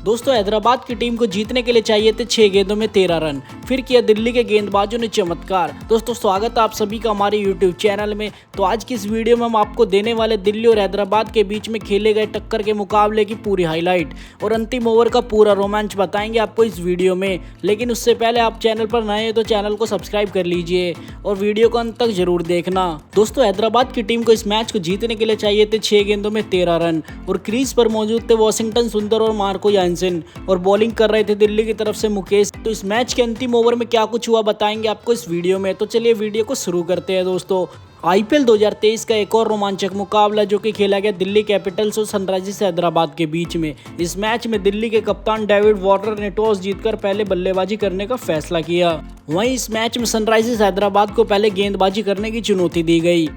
दोस्तों हैदराबाद की टीम को जीतने के लिए चाहिए थे 6 गेंदों में 13 रन। फिर किया दिल्ली के गेंदबाजों ने चमत्कार। दोस्तों स्वागत है आप सभी का हमारे यूट्यूब चैनल में। तो आज की इस वीडियो में हम आपको देने वाले दिल्ली और हैदराबाद के बीच में खेले गए टक्कर के मुकाबले की पूरी हाईलाइट और अंतिम ओवर का पूरा रोमांच बताएंगे आपको इस वीडियो में। लेकिन उससे पहले आप चैनल पर नए हैं तो चैनल को सब्सक्राइब कर लीजिए और वीडियो को अंत तक जरूर देखना। दोस्तों हैदराबाद की टीम को इस मैच को जीतने के लिए चाहिए थे 6 गेंदों में 13 रन और क्रीज पर मौजूद थे वॉशिंगटन सुंदर और मार्को यानसेन और बॉलिंग कर रहे थे दिल्ली की तरफ से मुकेश। तो इस मैच के अंतिम ओवर में क्या कुछ हुआ बताएंगे आपको इस वीडियो में। तो चलिए वीडियो को शुरू करते हैं। दोस्तों आईपीएल 2023 का एक और रोमांचक मुकाबला जो कि खेला गया दिल्ली कैपिटल्स और सनराइजर्स हैदराबाद के बीच में। इस मैच में दिल्ली के कप्तान डेविड वार्नर ने टॉस जीतकर पहले बल्लेबाजी करने का फैसला किया। वहीं इस मैच में सनराइजर्स हैदराबाद को पहले गेंदबाजी करने की चुनौती दी गई।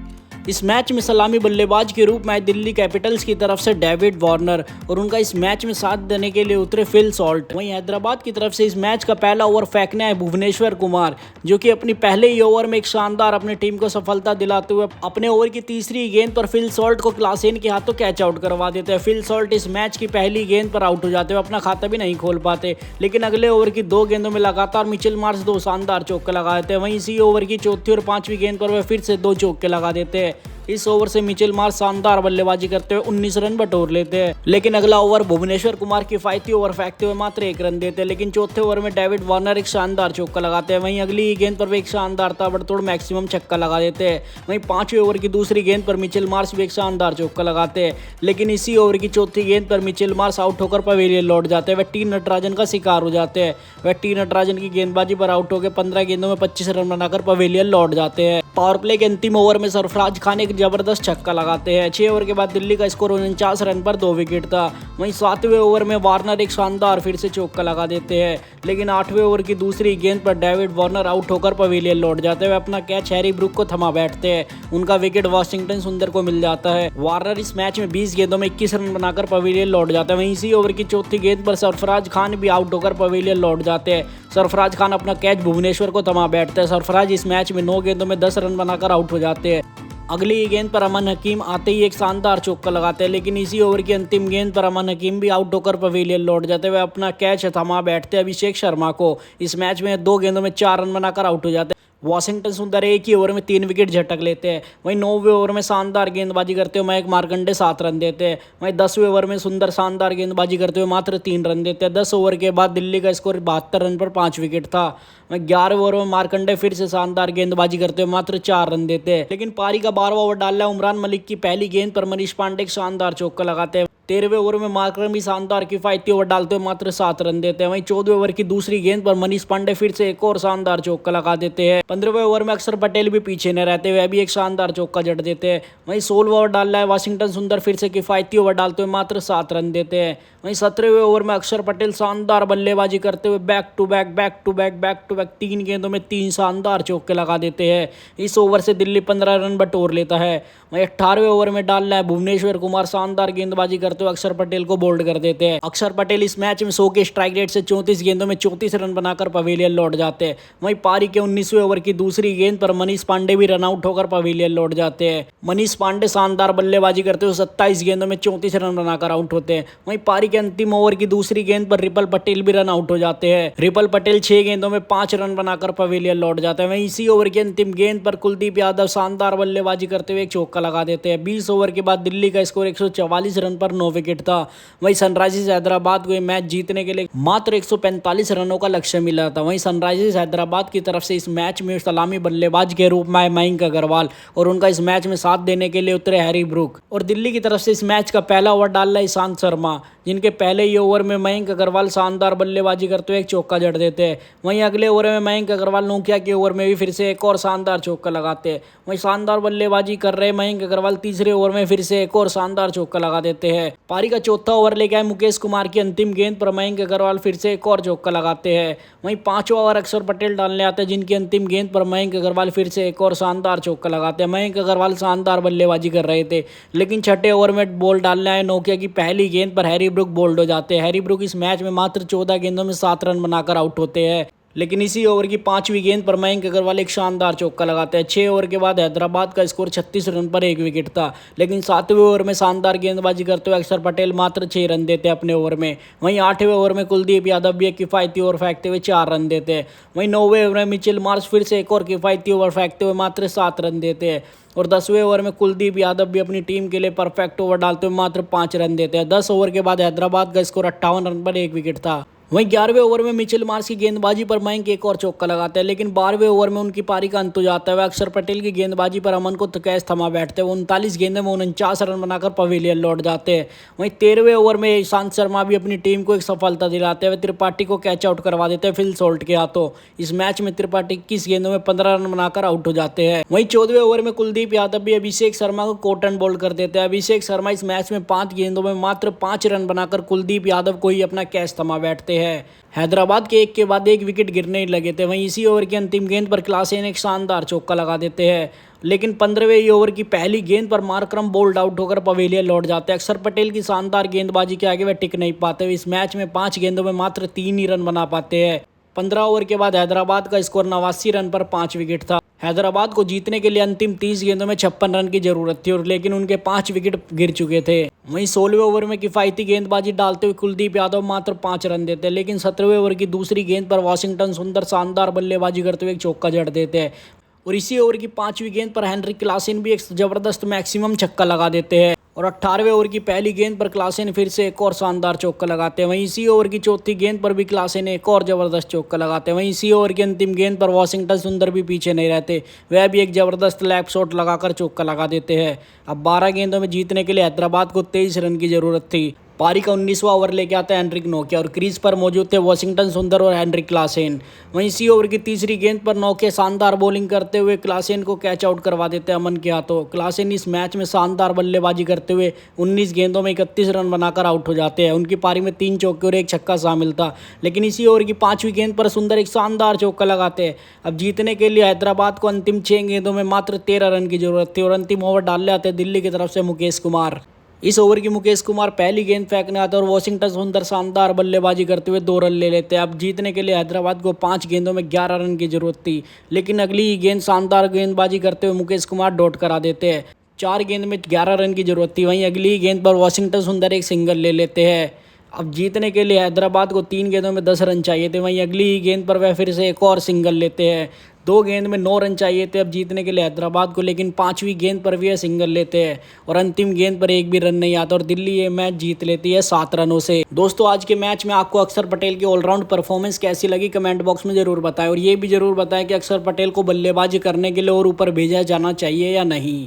इस मैच में सलामी बल्लेबाज के रूप में आए दिल्ली कैपिटल्स की तरफ से डेविड वार्नर और उनका इस मैच में साथ देने के लिए उतरे फिल सॉल्ट। वहीं हैदराबाद की तरफ से इस मैच का पहला ओवर फेंकने आए भुवनेश्वर कुमार जो कि अपनी पहले ही ओवर में एक शानदार अपनी टीम को सफलता दिलाते हुए अपने ओवर की तीसरी गेंद पर फिल सॉल्ट को क्लासेन के हाथों कैच आउट करवा देते हैं। फिल सॉल्ट इस मैच की पहली गेंद पर आउट हो जाते हुए अपना खाता भी नहीं खोल पाते, लेकिन अगले ओवर की 2 गेंदों में लगातार मिचेल मार्श 2 शानदार चौके लगा देते हैं। वहीं इसी ओवर की चौथी और 5वीं गेंद पर वह फिर से 2 चौके लगा देते हैं। इस ओवर से मिचेल मार्श शानदार बल्लेबाजी करते हुए 19 रन बटोर लेते हैं, लेकिन अगला ओवर भुवनेश्वर कुमार किफायती ओवर फेंकते हुए मात्र 1 रन देते हैं। लेकिन चौथे ओवर में डेविड वार्नर एक शानदार चौका लगाते हैं। वहीं अगली गेंद पर भी एक शानदार ताबड़तोड़ मैक्सिमम छक्का लगा देते हैं। वहीं 5वें ओवर की दूसरी गेंद पर मिचेल मार्श भी एक शानदार चौका लगाते हैं, लेकिन इसी ओवर की चौथी गेंद पर मिचेल मार्श आउट होकर पवेलियन लौट जाते हैं। वह टी नटराजन का शिकार हो जाते हैं। वह टी नटराजन की गेंदबाजी पर आउट होकर 15 गेंदों में 25 रन बनाकर पवेलियन लौट जाते हैं। पावर प्ले के अंतिम ओवर में सरफराज खान एक जबरदस्त छक्का लगाते हैं। 6 ओवर के बाद दिल्ली का स्कोर 49 रन पर 2 विकेट था। वहीं 7वें ओवर में वार्नर एक शानदार फिर से चौका लगा देते हैं, लेकिन 8वें ओवर की दूसरी गेंद पर डेविड वार्नर आउट होकर पवेलियन लौट जाते हैं। अपना कैच हैरी ब्रूक को थमा बैठते हैं। उनका विकेट वॉशिंगटन सुंदर को मिल जाता है। वार्नर इस मैच में 20 गेंदों में 21 रन बनाकर पवेलियन लौट जाता है। वहीं इसी ओवर की चौथी गेंद पर सरफराज खान भी आउट होकर पवेलियन लौट जाते हैं। सरफराज खान अपना कैच भुवनेश्वर को थमा बैठते हैं। सरफराज इस मैच में 9 गेंदों में 10 रन बनाकर आउट हो जाते हैं। अगली गेंद पर अमन हकीम आते ही एक शानदार चौका लगाते हैं, लेकिन इसी ओवर की अंतिम गेंद पर अमन हकीम भी आउट होकर पवेलियन लौट जाते हैं। वे अपना कैच थमा बैठते हैं अभिषेक शर्मा को। इस मैच में 2 गेंदों में 4 रन बनाकर आउट हो जाते हैं। वॉशिंगटन सुंदर एक ही ओवर में 3 विकेट झटक लेते हैं। वहीं 9वें ओवर में शानदार गेंदबाजी करते हुए मयंक मार्कंडे 7 रन देते हैं। वहीं 10वें ओवर में सुंदर शानदार गेंदबाजी करते हुए मात्र 3 रन देते हैं। 10 ओवर के बाद दिल्ली का स्कोर 72 रन पर 5 विकेट था। वहीं 11वें ओवर में मार्कंडे फिर से शानदार गेंदबाजी करते हुए मात्र 4 रन देते हैं, लेकिन पारी का 12वां ओवर डालना है उमरान मलिक की पहली गेंद पर मनीष पांडे एक शानदार चौका लगाते हैं। 13वें ओवर में मार्करम भी शानदार किफायती ओवर डालते हुए मात्र 7 रन देते हैं। वहीं 14वें ओवर की दूसरी गेंद पर मनीष पांडे फिर से एक और शानदार चौका लगा देते हैं। 15वें ओवर में अक्षर पटेल भी पीछे न रहते हुए भी एक शानदार चौका जड़ देते हैं। वहीं 16वां ओवर डालना है वाशिंगटन सुंदर फिर से किफायती ओवर डालते हुए मात्र 7 रन देते हैं। वहीं 17वें ओवर में अक्षर पटेल शानदार बल्लेबाजी करते हुए बैक टू बैक 3 गेंदों में 3 शानदार चौके लगा देते हैं। इस ओवर से दिल्ली 15 रन बटोर लेता है। वहीं 18वें ओवर में डालना है भुवनेश्वर कुमार शानदार गेंदबाजी करते हुए अक्षर पटेल को बोल्ड कर देते हैं। अक्षर पटेल इस मैच में 100 के स्ट्राइक रेट से 34 गेंदों में 34 रन बनाकर पवेलियन लौट जाते हैं। वहीं पारी के 19वें ओवर की दूसरी गेंद पर मनीष पांडे भी रन आउट होकर पवेलियन लौट जाते हैं। मनीष पांडे शानदार बल्लेबाजी करते हुए 27 गेंदों में 34 रन बनाकर आउट होते हैं। वहीं पारी के अंतिम ओवर की दूसरी गेंद पर रिपल पटेल भी रन आउट हो जाते हैं। रिपल पटेल 6 गेंदों में 5 रन बनाकर पवेलियन लौट जाते हैं। वहीं इसी ओवर की अंतिम गेंद पर कुलदीप यादव शानदार बल्लेबाजी करते हुए एक चौका लगा देते हैं। 20 ओवर के बाद दिल्ली का स्कोर 144 रन पर 9 विकेट था। वहीं सनराइजर्स हैदराबाद को ये मैच जीतने के लिए मात्र 145 रनों का लक्ष्य मिला था। वहीं सनराइजर्स हैदराबाद की तरफ से इस मैच में सलामी बल्लेबाज के रूप में आए मयंक अग्रवाल और उनका इस मैच में साथ देने के लिए उतरे हैरी ब्रूक। और दिल्ली की तरफ से इस मैच का पहला ओवर डाल रहा है ईशांत शर्मा, जिनके पहले ही ओवर में मयंक अग्रवाल शानदार बल्लेबाजी करते हुए एक चौका जड़ देते हैं। वहीं अगले ओवर में मयंक अग्रवाल नोकिया के ओवर में भी फिर से एक और शानदार चौका लगाते हैं। वहीं शानदार बल्लेबाजी कर रहे मयंक अग्रवाल तीसरे ओवर में फिर से एक और शानदार चौका लगा देते हैं। पारी का चौथा ओवर लेके आए मुकेश कुमार की अंतिम गेंद पर मयंक अग्रवाल फिर से एक और चौका लगाते हैं। वहीं 5वां ओवर अक्षर पटेल डालने आते हैं, जिनकी अंतिम गेंद पर मयंक अग्रवाल फिर से एक और शानदार चौका लगाते हैं। मयंक अग्रवाल शानदार बल्लेबाजी कर रहे थे, लेकिन 6ठे ओवर में बॉल डालने आए नोकिया की पहली गेंद पर हैरी ब्रूक बोल्ड हो जाते हैं। हैरी ब्रूक इस मैच में मात्र 14 गेंदों में 7 रन बनाकर आउट होते हैं। लेकिन इसी ओवर की 5वीं गेंद पर मयंक अग्रवाल एक शानदार चौका लगाते हैं। 6 ओवर के बाद हैदराबाद का स्कोर 36 रन पर 1 विकेट था। लेकिन 7वें ओवर में शानदार गेंदबाजी करते हुए अक्षर पटेल मात्र 6 रन देते अपने ओवर में। वहीं 8वें ओवर में कुलदीप यादव भी एक किफायती ओवर फेंकते हुए 4 रन देते हैं। वहीं 9वें ओवर में मिचेल मार्श फिर से एक और किफायती ओवर फेंकते हुए मात्र 7 रन देते हैं। और 10वें ओवर में कुलदीप यादव भी अपनी टीम के लिए परफेक्ट ओवर डालते हुए मात्र 5 रन देते हैं। 10 ओवर के बाद हैदराबाद का स्कोर 58 रन पर 1 विकेट था। वहीं 11वें ओवर में मिचेल मार्श की गेंदबाजी पर मयंक एक और चौका लगाते हैं। लेकिन 12वें ओवर में उनकी पारी का अंत हो जाता है। वह अक्षर पटेल की गेंदबाजी पर अमन को कैच थमा बैठते हैं। 39 गेंदों में 49 रन बनाकर पवेलियन लौट जाते हैं। वहीं 13वें ओवर में ईशांत शर्मा भी अपनी टीम को एक सफलता दिलाते हुए त्रिपाठी को कैच आउट करवा देते हैं फिल सॉल्ट के हाथों। इस मैच में त्रिपाठी 21 गेंदों में 15 रन बनाकर आउट हो जाते हैं। वहीं 14वें ओवर में कुलदीप यादव भी अभिषेक शर्मा को कॉटन बोल्ड कर देते हैं। अभिषेक शर्मा इस मैच में 5 गेंदों में मात्र 5 रन बनाकर कुलदीप यादव को ही अपना कैच थमा बैठते हैं। हैदराबाद के एक के बाद एक विकेट गिरने ही लगे थे। वहीं इसी ओवर की अंतिम गेंद पर क्लासेन एक शानदार चौका लगा देते हैं। लेकिन 15वें ओवर की पहली गेंद पर मार्करम बोल्ड आउट होकर पवेलियन लौट जाते हैं। अक्षर पटेल की शानदार गेंदबाजी के आगे वे टिक नहीं पाते। इस मैच में 5 गेंदों में मात्र 3 ही रन बना पाते हैं। 15 ओवर के बाद हैदराबाद का स्कोर 89 रन पर 5 विकेट था। हैदराबाद को जीतने के लिए अंतिम 30 गेंदों में 56 रन की जरूरत थी और लेकिन उनके 5 विकेट गिर चुके थे। वहीं 16वें ओवर में किफायती गेंदबाजी डालते हुए कुलदीप यादव मात्र 5 रन देते हैं। लेकिन 17वें ओवर की दूसरी गेंद पर वाशिंगटन सुंदर शानदार बल्लेबाजी करते हुए एक चौका जड़ देते हैं। और इसी ओवर की 5वीं गेंद पर हेनरिक क्लासेन भी एक जबरदस्त मैक्सिमम छक्का लगा देते हैं। और 18वें ओवर की पहली गेंद पर क्लासेन फिर से एक और शानदार चौका लगाते हैं। वहीं इसी ओवर की चौथी गेंद पर भी क्लासेन एक और जबरदस्त चौका लगाते हैं। वहीं इसी ओवर की अंतिम गेंद पर वाशिंगटन सुंदर भी पीछे नहीं रहते, वह भी एक जबरदस्त लैप शॉट लगाकर चौका लगा देते हैं। अब 12 गेंदों में जीतने के लिए हैदराबाद को 23 रन की जरूरत थी। पारी का 19वां ओवर लेके आता है हेनरिक नोकिया और क्रीज पर मौजूद थे वाशिंगटन सुंदर और हेनरिक क्लासेन। वहीं इसी ओवर की तीसरी गेंद पर नोकिया शानदार बॉलिंग करते हुए क्लासेन को कैच आउट करवा देते हैं अमन के हाथों। क्लासेन इस मैच में शानदार बल्लेबाजी करते हुए 19 गेंदों में 31 रन बनाकर आउट हो जाते हैं। उनकी पारी में 3 चौके और 1 छक्का शामिल था। लेकिन इसी ओवर की 5वीं गेंद पर सुंदर एक शानदार चौका लगाते हैं। अब जीतने के लिए हैदराबाद को अंतिम 6 गेंदों में मात्र 13 रन की जरूरत थी और अंतिम ओवर डालने आते दिल्ली की तरफ से मुकेश कुमार। इस ओवर की मुकेश कुमार पहली गेंद फेंकने आते और वाशिंगटन सुंदर शानदार बल्लेबाजी करते हुए 2 रन ले लेते हैं। अब जीतने के लिए हैदराबाद को 5 गेंदों में 11 रन की जरूरत थी। लेकिन अगली ही गेंद शानदार गेंदबाजी करते हुए मुकेश कुमार डॉट करा देते हैं। 4 गेंद में 11 रन की जरूरत थी। वहीं अगली ही गेंद पर वाशिंगटन सुंदर एक सिंगल ले लेते हैं। अब जीतने के लिए हैदराबाद को 3 गेंदों में 10 रन चाहिए थे। वहीं अगली ही गेंद पर वह फिर से एक और सिंगल लेते हैं। 2 गेंद में 9 रन चाहिए थे अब जीतने के लिए हैदराबाद को, लेकिन 5वीं गेंद पर भी यह सिंगल लेते हैं और अंतिम गेंद पर एक भी रन नहीं आता और दिल्ली ये मैच जीत लेती है 7 रनों से। दोस्तों आज के मैच में आपको अक्षर पटेल की ऑलराउंड परफॉर्मेंस कैसी लगी कमेंट बॉक्स में जरूर बताएं और ये भी जरूर बताएं कि अक्षर पटेल को बल्लेबाजी करने के लिए और ऊपर भेजा जाना चाहिए या नहीं।